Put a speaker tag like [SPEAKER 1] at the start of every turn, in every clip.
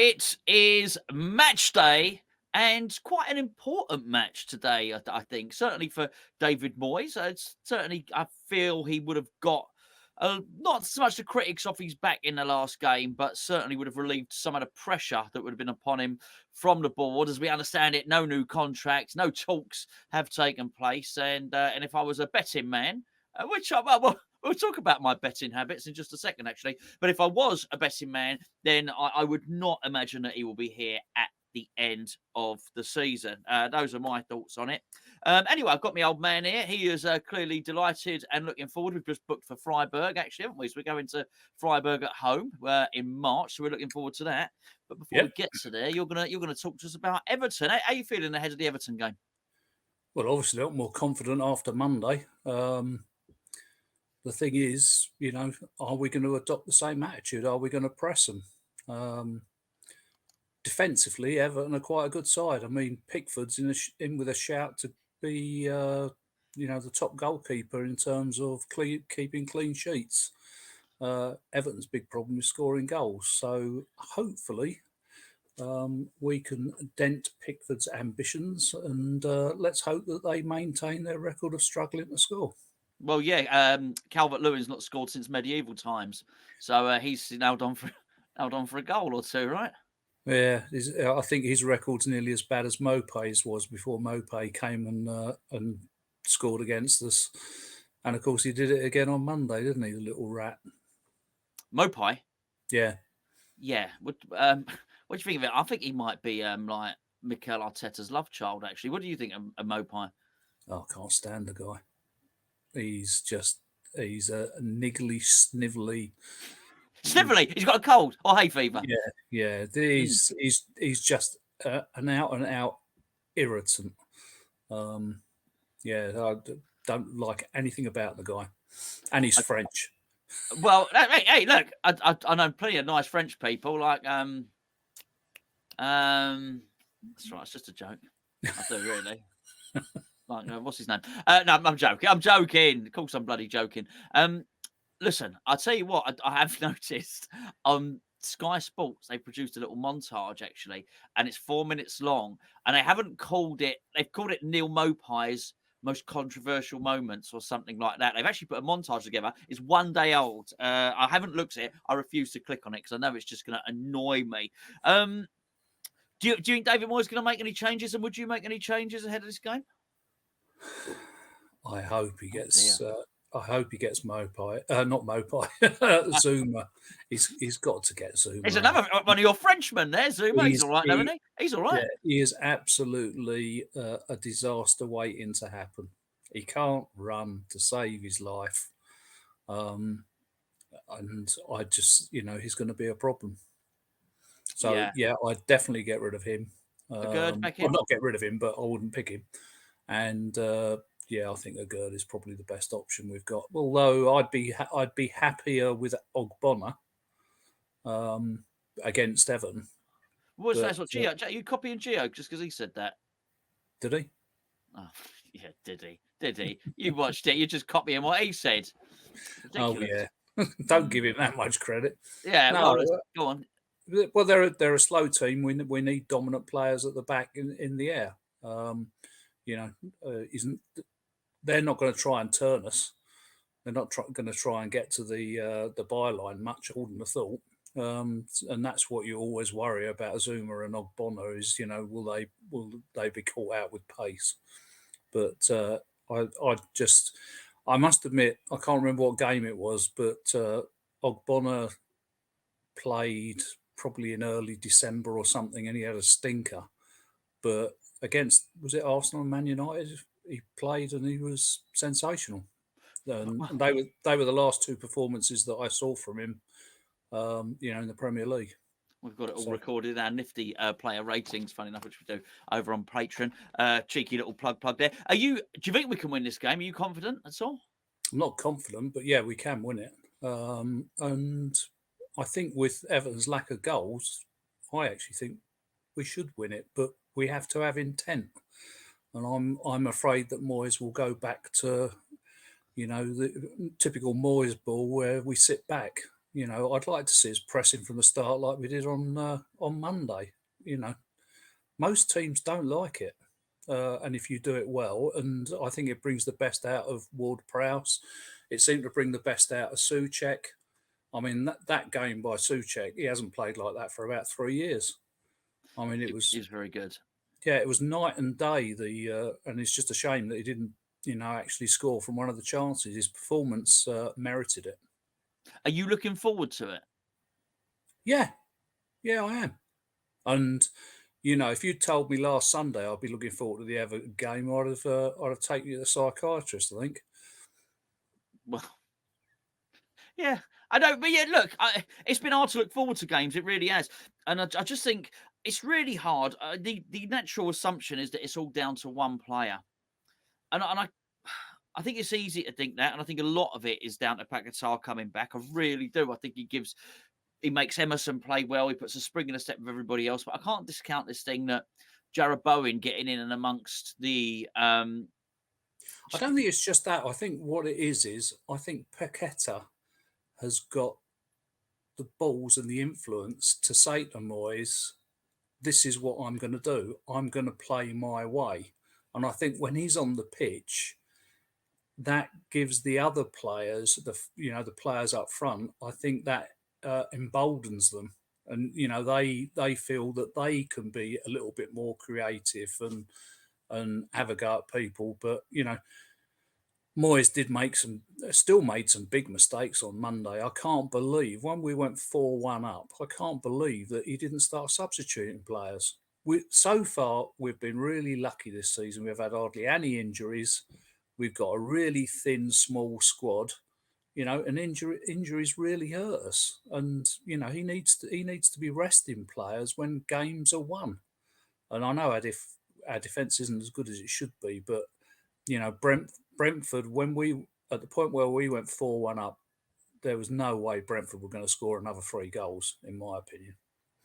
[SPEAKER 1] It is match day and quite an important match today, I think. Certainly for David Moyes. It's certainly, I feel he would have got not so much the critics off his back in the last game, but certainly would have relieved some of the pressure that would have been upon him from the board. As we understand it, no new contracts, no talks have taken place. And if I was a betting man, which we'll talk about my betting habits in just a second, actually. But if I was a betting man, then I would not imagine that he will be here at the end of the season. Those are my thoughts on it. Anyway, I've got my old man here. He is clearly delighted and looking forward. We've just booked for Freiburg, actually, haven't we? So we're going to Freiburg at home in March. So we're looking forward to that. But before we get to there, you're gonna talk to us about Everton. How are you feeling ahead of the Everton game?
[SPEAKER 2] Well, obviously, a lot more confident after Monday. The thing is, are we going to adopt the same attitude? Are we going to press them? Defensively, Everton are quite a good side. I mean, Pickford's in with a shout to be, the top goalkeeper in terms of keeping clean sheets. Everton's big problem is scoring goals. So hopefully we can dent Pickford's ambitions, and let's hope that they maintain their record of struggling to score.
[SPEAKER 1] Well, yeah, Calvert-Lewin's not scored since medieval times, so he's nailed on for a goal or two, right?
[SPEAKER 2] Yeah, I think his record's nearly as bad as Mopé's was before Mopé came and scored against us. And of course, he did it again on Monday, didn't he? The little rat.
[SPEAKER 1] Mopé?
[SPEAKER 2] Yeah.
[SPEAKER 1] Yeah. What do you think of it? I think he might be like Mikel Arteta's love child, actually. What do you think of Mopé?
[SPEAKER 2] Oh, I can't stand the guy. He's a niggly, snivelly.
[SPEAKER 1] Snivelly. He's got a cold or hay fever.
[SPEAKER 2] Yeah. He's just an out and out irritant. I don't like anything about the guy, and he's French.
[SPEAKER 1] Well, hey, look, I know plenty of nice French people. Like, that's right. It's just a joke. I do really. Like, what's his name? No, I'm joking. I'm joking. Of course, I'm bloody joking. Listen, I'll tell you what, I have noticed on Sky Sports, they produced a little montage actually, and it's 4 minutes long, and they haven't called it, they've called it Neil Mopé's most controversial moments or something like that. They've actually put a montage together. It's 1 day old. I haven't looked at it. I refuse to click on it because I know it's just going to annoy me. Do you think David Moyes is going to make any changes, and would you make any changes ahead of this game?
[SPEAKER 2] I hope he gets. I hope he gets Mopé, not Mopé, Zuma. He's got to get Zuma.
[SPEAKER 1] There's another one of your Frenchmen there, Zuma. He's all right, isn't he? He's all right.
[SPEAKER 2] Yeah, he is absolutely a disaster waiting to happen. He can't run to save his life, and I just, he's going to be a problem. So I'd definitely get rid of him.
[SPEAKER 1] Back in?
[SPEAKER 2] Well, not get rid of him, but I wouldn't pick him. And I think Agurd is probably the best option we've got. Although I'd be happier with Ogbonna against Everton.
[SPEAKER 1] What's that? Gio? You copying Gio just because he said that?
[SPEAKER 2] Did he?
[SPEAKER 1] Oh, yeah, did he? Did he? You watched it. You're just copying what he said. Ridiculous.
[SPEAKER 2] Oh yeah. Don't give him that much credit.
[SPEAKER 1] Yeah. No, go on.
[SPEAKER 2] Well, they're a slow team. We need dominant players at the back in the air. They're not going to try and turn us. They're not going to try and get to the byline much. I wouldn't have thought, and that's what you always worry about Zuma and Ogbonna is, will they be caught out with pace? But I must admit, I can't remember what game it was, but Ogbonna played probably in early December or something, and he had a stinker. But against, was it Arsenal and Man United? He played and he was sensational. And they were the last two performances that I saw from him, in the Premier League.
[SPEAKER 1] We've got it all recorded, our nifty player ratings, funny enough, which we do over on Patreon. Cheeky little plug there. Do you think we can win this game? Are you confident at all?
[SPEAKER 2] I'm not confident, but yeah, we can win it. And I think with Everton's lack of goals, I actually think we should win it, but we have to have intent. And I'm afraid that Moyes will go back to, the typical Moyes ball where we sit back. I'd like to see us pressing from the start like we did on Monday. You know, most teams don't like it. And if you do it well, and I think it brings the best out of Ward-Prowse. It seemed to bring the best out of Souček. I mean, that game by Souček, he hasn't played like that for about 3 years. I mean,
[SPEAKER 1] Is very good.
[SPEAKER 2] yeah, it was night and day. And it's just a shame that he didn't, actually score from one of the chances. His performance merited it.
[SPEAKER 1] Are you looking forward to it?
[SPEAKER 2] Yeah, yeah, I am. And if you'd told me last Sunday I'd be looking forward to the Everton game, I'd have taken you to the psychiatrist, I think.
[SPEAKER 1] Well, yeah, I know, but yeah, look, it's been hard to look forward to games. It really has, and I just think it's really hard. The natural assumption is that it's all down to one player, and I think it's easy to think that, and I think a lot of it is down to Paqueta coming back. I really do. I think he makes Emerson play well. He puts a spring in a step with everybody else. But I can't discount this thing that Jarrod Bowen getting in and amongst the.
[SPEAKER 2] I don't think it's just that. I think what it is I think Paqueta has got the balls and the influence to say to Moyes, this is what I'm going to do. I'm going to play my way. And I think when he's on the pitch, that gives the other players, the players up front, I think that emboldens them. And, they feel that they can be a little bit more creative and have a go at people. But, Moyes still made some big mistakes on Monday. I can't believe when we went 4-1 up, I can't believe that he didn't start substituting players. So far, we've been really lucky this season. We've had hardly any injuries. We've got a really thin, small squad, and injuries really hurt us. And, he needs to be resting players when games are won. And I know our defence isn't as good as it should be, but, Brentford, at the point where we went 4-1 up, there was no way Brentford were going to score another 3 goals, in my opinion.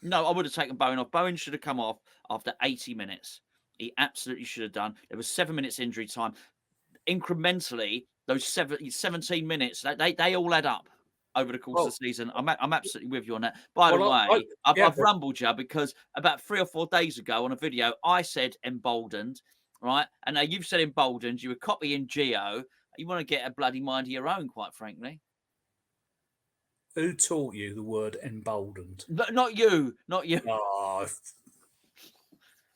[SPEAKER 1] No, I would have taken Bowen off. Bowen should have come off after 80 minutes. He absolutely should have done. There was 7 minutes injury time. Incrementally, those 17 minutes, they all add up over the course of the season. I'm absolutely with you on that. By the way, I've rumbled you because about 3 or 4 days ago on a video, I said emboldened, right? And now you've said emboldened. You were copying Gio. You want to get a bloody mind of your own, quite frankly.
[SPEAKER 2] Who taught you the word emboldened?
[SPEAKER 1] Not you. Not you.
[SPEAKER 2] Oh,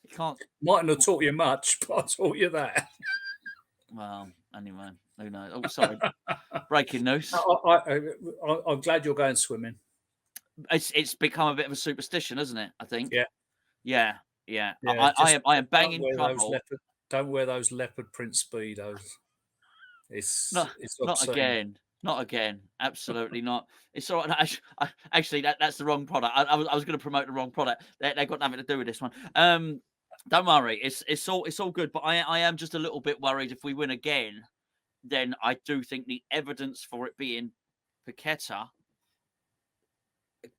[SPEAKER 1] you can't.
[SPEAKER 2] Mightn't have taught you much, but I taught you that.
[SPEAKER 1] Well, anyway, who knows? Oh, sorry. Breaking news.
[SPEAKER 2] I'm glad you're going swimming.
[SPEAKER 1] It's become a bit of a superstition, isn't it? I think.
[SPEAKER 2] Yeah.
[SPEAKER 1] I am banging trouble.
[SPEAKER 2] Don't wear those leopard print speedos. It's
[SPEAKER 1] not again. Not again. Absolutely not. It's all right. Actually, that's the wrong product. I was going to promote the wrong product. They've got nothing to do with this one. Don't worry. It's all good. But I am just a little bit worried if we win again, then I do think the evidence for it being Paqueta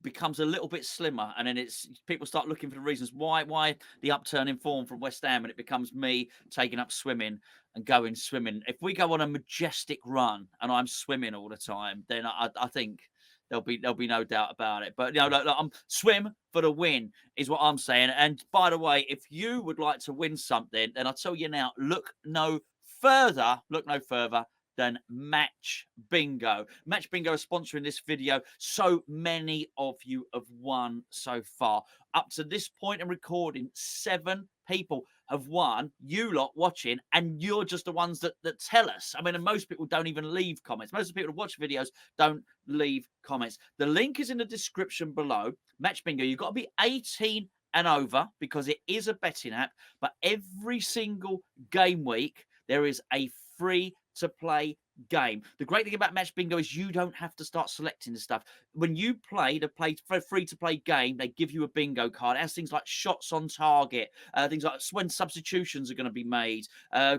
[SPEAKER 1] becomes a little bit slimmer, and then people start looking for the reasons why the upturn in form from West Ham, and it becomes me taking up swimming and going swimming. If we go on a majestic run and I'm swimming all the time, then I think there'll be no doubt about it. But look, I'm swim for the win is what I'm saying. And by the way, if you would like to win something, then I'll tell you now, look no further than Match Bingo. Match Bingo is sponsoring this video. So many of you have won so far. Up to this point in recording, 7 people have won. You lot watching, and you're just the ones that tell us. I mean, and most people don't even leave comments. Most of the people who watch videos don't leave comments. The link is in the description below. Match Bingo, you've got to be 18 and over because it is a betting app. But every single game week, there is a free to play game. The great thing about Match Bingo is you don't have to start selecting the stuff. When you play free to play game, they give you a bingo card. It has things like shots on target, things like when substitutions are going to be made,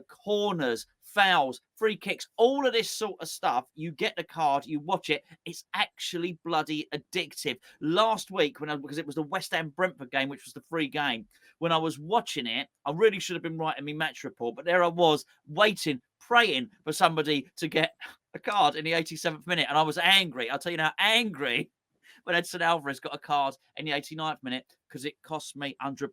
[SPEAKER 1] corners, fouls, free kicks, all of this sort of stuff. You get the card, you watch it. It's actually bloody addictive. Last week, because it was the West Ham Brentford game, which was the free game, when I was watching it, I really should have been writing my match report, but there I was waiting, praying for somebody to get a card in the 87th minute, and I was angry. I'll tell you now, angry when Edson Alvarez got a card in the 89th minute because it cost me £100.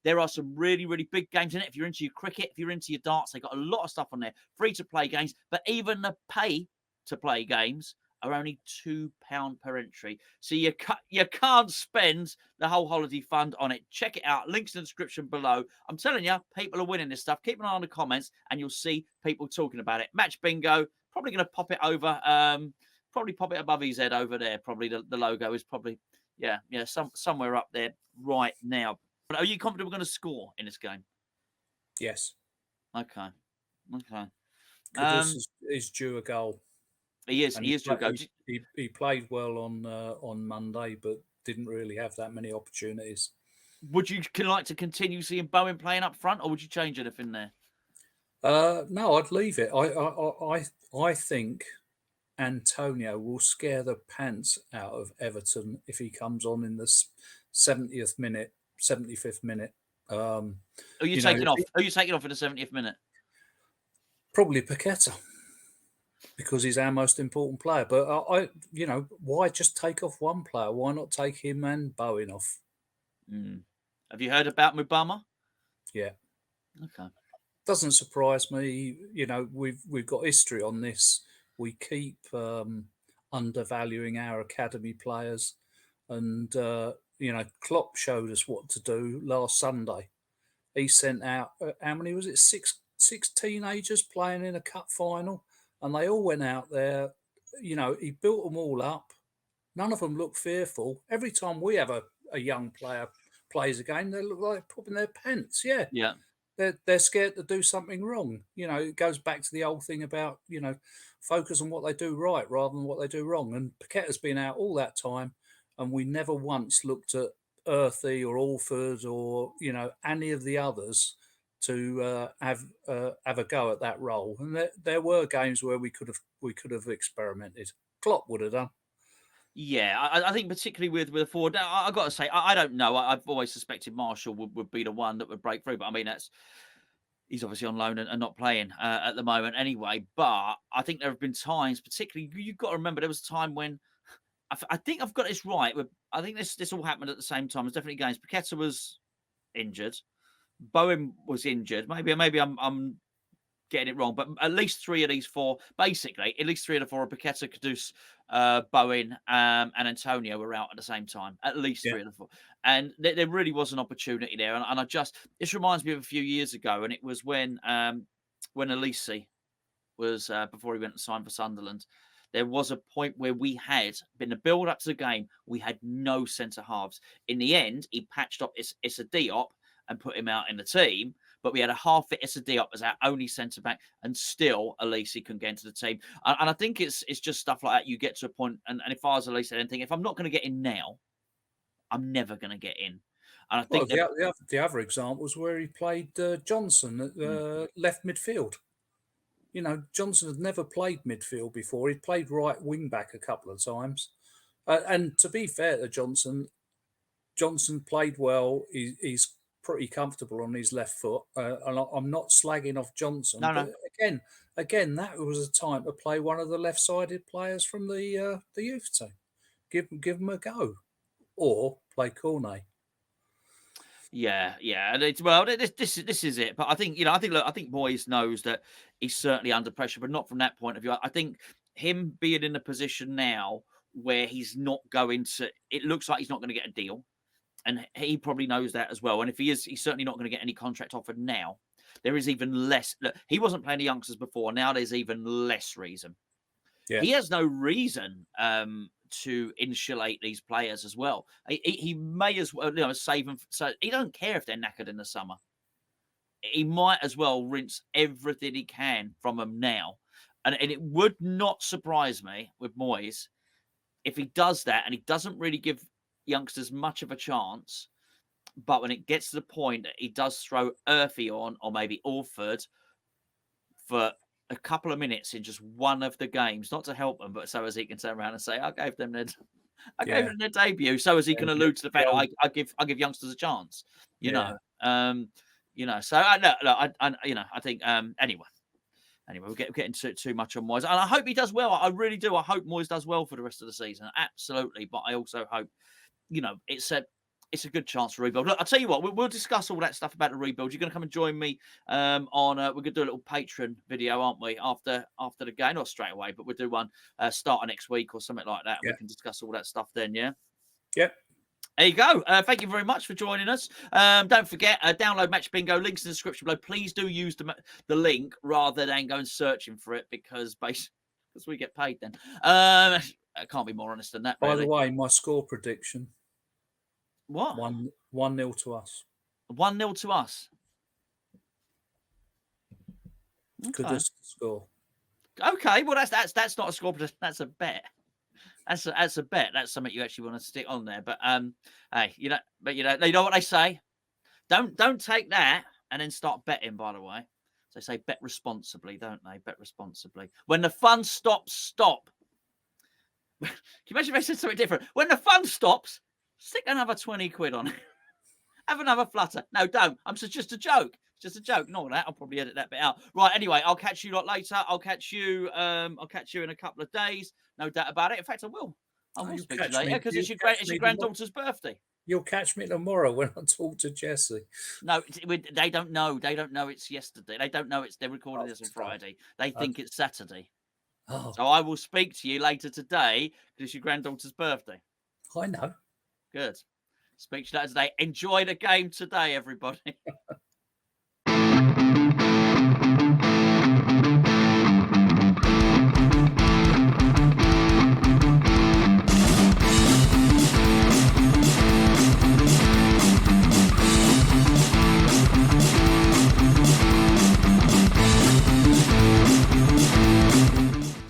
[SPEAKER 1] There are some really, really big games in it. If you're into your cricket, if you're into your darts, they got a lot of stuff on there. Free-to-play games, but even the pay-to-play games are only £2 per entry. So you can't spend the whole holiday fund on it. Check it out. Links in the description below. I'm telling you, people are winning this stuff. Keep an eye on the comments and you'll see people talking about it. Match bingo. Probably going to pop it over. Probably pop it above his head over there. Probably the logo is probably, somewhere up there right now. But are you confident we're going to score in this game?
[SPEAKER 2] Yes.
[SPEAKER 1] Okay.
[SPEAKER 2] Kudus is due a goal.
[SPEAKER 1] He is due a goal.
[SPEAKER 2] He played well on Monday, but didn't really have that many opportunities.
[SPEAKER 1] Would you like to continue seeing Bowen playing up front, or would you change anything there?
[SPEAKER 2] No, I'd leave it. I think Antonio will scare the pants out of Everton if he comes on in the 70th minute, 75th minute.
[SPEAKER 1] Are you taking off? Are you taking off in the 70th minute?
[SPEAKER 2] Probably Paqueta, because he's our most important player. But why just take off one player? Why not take him and Bowen off?
[SPEAKER 1] Have you heard about Mubama?
[SPEAKER 2] Yeah.
[SPEAKER 1] Okay.
[SPEAKER 2] Doesn't surprise me. We've got history on this. We keep undervaluing our academy players, and Klopp showed us what to do last Sunday. He sent out how many was it? Six teenagers playing in a cup final, and they all went out there. He built them all up. None of them look fearful. Every time we have a young player plays a game, they look like pooping their pants.
[SPEAKER 1] Yeah.
[SPEAKER 2] They're scared to do something wrong. It goes back to the old thing about, focus on what they do right rather than what they do wrong. And Paqueta's been out all that time, and we never once looked at Earthy or Alford or, any of the others to have a go at that role. And there were games where we could have experimented. Klopp would have done.
[SPEAKER 1] Yeah, I think particularly with a forward. I've got to say, I don't know. I've always suspected Marshall would be the one that would break through, but I mean he's obviously on loan and not playing at the moment anyway. But I think there have been times, particularly you've got to remember, there was a time when I think I've got this right. I think this all happened at the same time. There's definitely games. Paqueta was injured. Bowen was injured. Maybe I'm getting it wrong, but at least three of these four, basically, at least three of the four are Paqueta, Kudus, Bowen, and Antonio were out at the same time. At least three of the four. And there really was an opportunity there. And this reminds me of a few years ago, and it was when Elise was, before he went and signed for Sunderland, there was a point where we had been the build up to the game, we had no centre halves. In the end, he patched up Issa Diop and put him out in the team. But we had a half-fit Issa Diop as our only centre-back, and still Elise couldn't get into the team. And I think it's just stuff like that. You get to a point, and if I was Elise, I didn't think, if I'm not going to get in now, I'm never going to get in. And I think
[SPEAKER 2] the other example was where he played Johnson at left midfield. Johnson had never played midfield before. He'd played right wing-back a couple of times. And to be fair to Johnson played well. He's pretty comfortable on his left foot, and I'm not slagging off Johnson.
[SPEAKER 1] No.
[SPEAKER 2] Again, that was a time to play one of the left-sided players from the youth team. Give them a go, or play Cornet.
[SPEAKER 1] Yeah. This is it. But I think I think Moyes knows that he's certainly under pressure, but not from that point of view. I think him being in a position now where he's not going to, it looks like he's not going to get a deal. And he probably knows that as well. And if he is, he's certainly not going to get any contract offered now. There is even less. Look, he wasn't playing the youngsters before. Now there's even less reason. Yeah. He has no reason to insulate these players as well. He may as well save them. So he don't care if they're knackered in the summer. He might as well rinse everything he can from them now. And it would not surprise me with Moyes if he does that and he doesn't really give youngsters much of a chance, but when it gets to the point that he does throw Earthy on, or maybe Alford, for a couple of minutes in just one of the games, not to help them, but so as he can turn around and say, I gave them their debut, so as he can allude to the fact I give youngsters a chance, you know. So I think anyway, Anyway, we're getting too much on Moyes. And I hope he does well. I really do. I hope Moyes does well for the rest of the season. Absolutely. But I also hope, it's a good chance for rebuild. Look, I'll tell you what, we'll discuss all that stuff about the rebuild. You're going to come and join me on, we're going to do a little Patreon video, aren't we, after the game? Not straight away, but we'll do one starting next week or something like that. And we can discuss all that stuff then, yeah?
[SPEAKER 2] Yep.
[SPEAKER 1] There you go. Thank you very much for joining us. Don't forget, download Match Bingo. Links in the description below. Please do use the link rather than going searching for it because we get paid then. I can't be more honest than that.
[SPEAKER 2] By the way, my score prediction.
[SPEAKER 1] What?
[SPEAKER 2] 1-0 to us.
[SPEAKER 1] 1-0 to us.
[SPEAKER 2] Okay. Kudus score.
[SPEAKER 1] Okay, well that's not a score prediction. That's a bet. That's a bet. That's something you actually want to stick on there. But hey, you know what they say. Don't take that and then start betting. By the way, so they say bet responsibly, don't they? Bet responsibly. When the fun stops, stop. Can you imagine if I said something different? When the fun stops, stick another 20 quid on it. Have another flutter. No, don't. It's just a joke. It's just a joke. Not that. I'll probably edit that bit out. Right. Anyway, I'll catch you lot later. I'll catch you in a couple of days. No doubt about it. In fact, I will. I will speak to you later because it's your granddaughter's birthday.
[SPEAKER 2] You'll catch me tomorrow when I talk to Jesse.
[SPEAKER 1] No, they don't know. They don't know it's yesterday. They don't know they're recording this on Friday. They think it's Saturday.
[SPEAKER 2] Oh.
[SPEAKER 1] So I will speak to you later today because it's your granddaughter's birthday.
[SPEAKER 2] I know.
[SPEAKER 1] Good. Speak to you later today. Enjoy the game today, everybody.